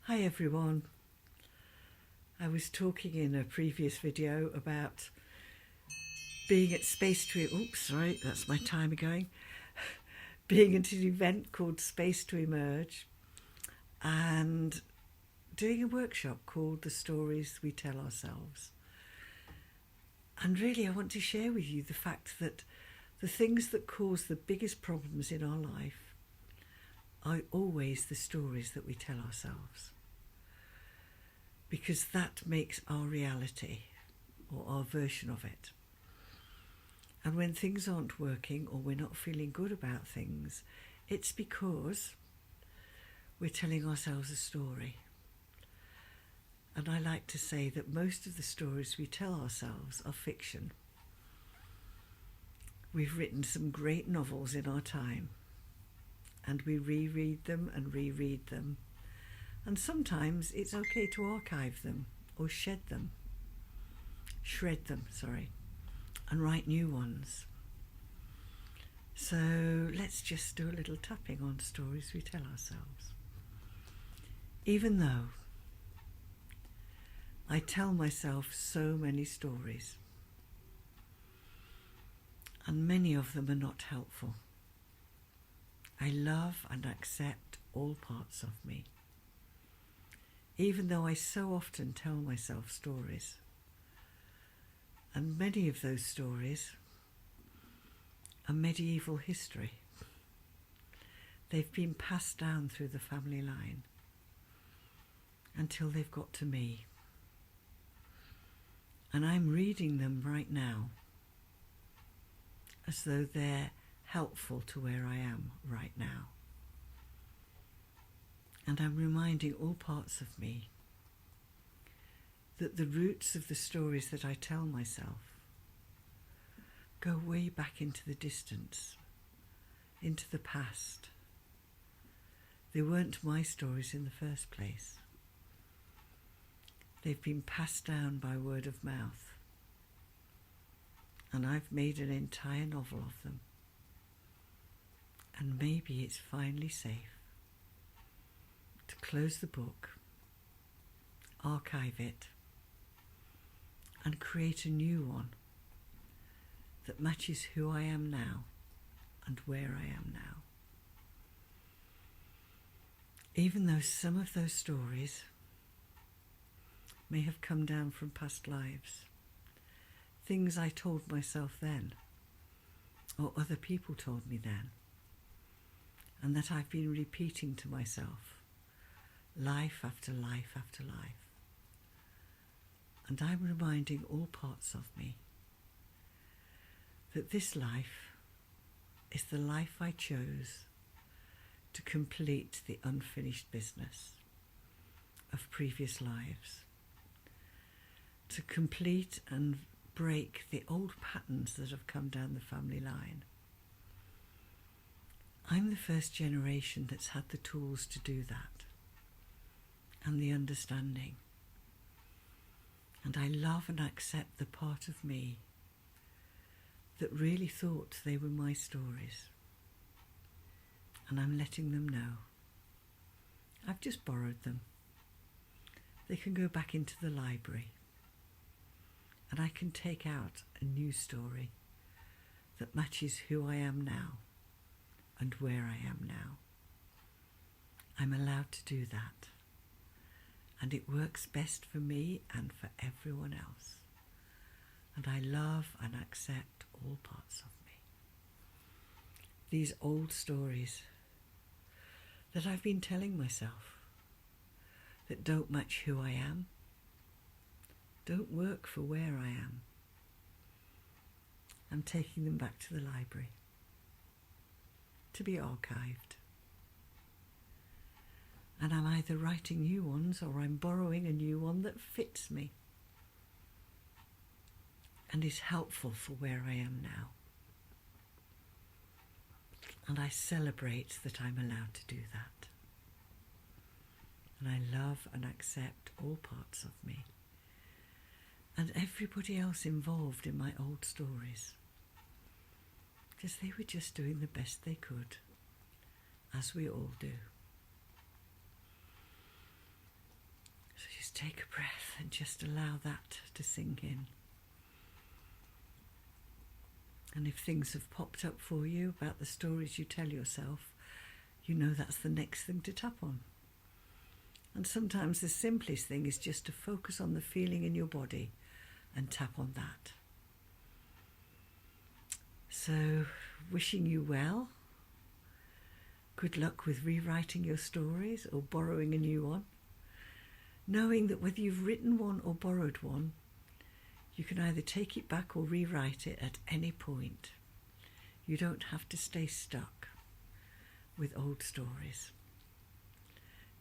Hi everyone. I was talking in a previous video about being at Space to... Oops, sorry, that's my timer going. Being at an event called Space to Emerge and doing a workshop called The Stories We Tell Ourselves. And really I want to share with you the fact that the things that cause the biggest problems in our life are always the stories that we tell ourselves. Because that makes our reality, or our version of it. And when things aren't working or we're not feeling good about things, it's because we're telling ourselves a story. And I like to say that most of the stories we tell ourselves are fiction. We've written some great novels in our time, and we reread them and reread them. And sometimes it's okay to archive them or shred them, and write new ones. So let's just do a little tapping on stories we tell ourselves. Even though I tell myself so many stories, and many of them are not helpful, I love and accept all parts of me. Even though I so often tell myself stories. And many of those stories are medieval history. They've been passed down through the family line until they've got to me. And I'm reading them right now as though they're helpful to where I am right now. And I'm reminding all parts of me that the roots of the stories that I tell myself go way back into the distance, into the past. They weren't my stories in the first place. They've been passed down by word of mouth, and I've made an entire novel of them. And maybe it's finally safe to close the book, archive it, and create a new one that matches who I am now and where I am now. Even though some of those stories may have come down from past lives, things I told myself then, or other people told me then, and that I've been repeating to myself life after life after life. And I'm reminding all parts of me that this life is the life I chose to complete the unfinished business of previous lives, to complete and break the old patterns that have come down the family line. I'm the first generation that's had the tools to do that, and the understanding. And I love and accept the part of me that really thought they were my stories. And I'm letting them know. I've just borrowed them. They can go back into the library, and I can take out a new story that matches who I am now and where I am now. I'm allowed to do that. And it works best for me and for everyone else. And I love and accept all parts of me. These old stories that I've been telling myself that don't match who I am, don't work for where I am. I'm taking them back to the library to be archived. And I'm either writing new ones or I'm borrowing a new one that fits me and is helpful for where I am now. And I celebrate that I'm allowed to do that. And I love and accept all parts of me and everybody else involved in my old stories, because they were just doing the best they could, as we all do. take a breath and just allow that to sink in. And if things have popped up for you about the stories you tell yourself, you know that's the next thing to tap on. And sometimes the simplest thing is just to focus on the feeling in your body and tap on that. So, wishing you well. Good luck with rewriting your stories or borrowing a new one. Knowing that whether you've written one or borrowed one, you can either take it back or rewrite it at any point. You don't have to stay stuck with old stories.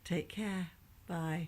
Take care. Bye.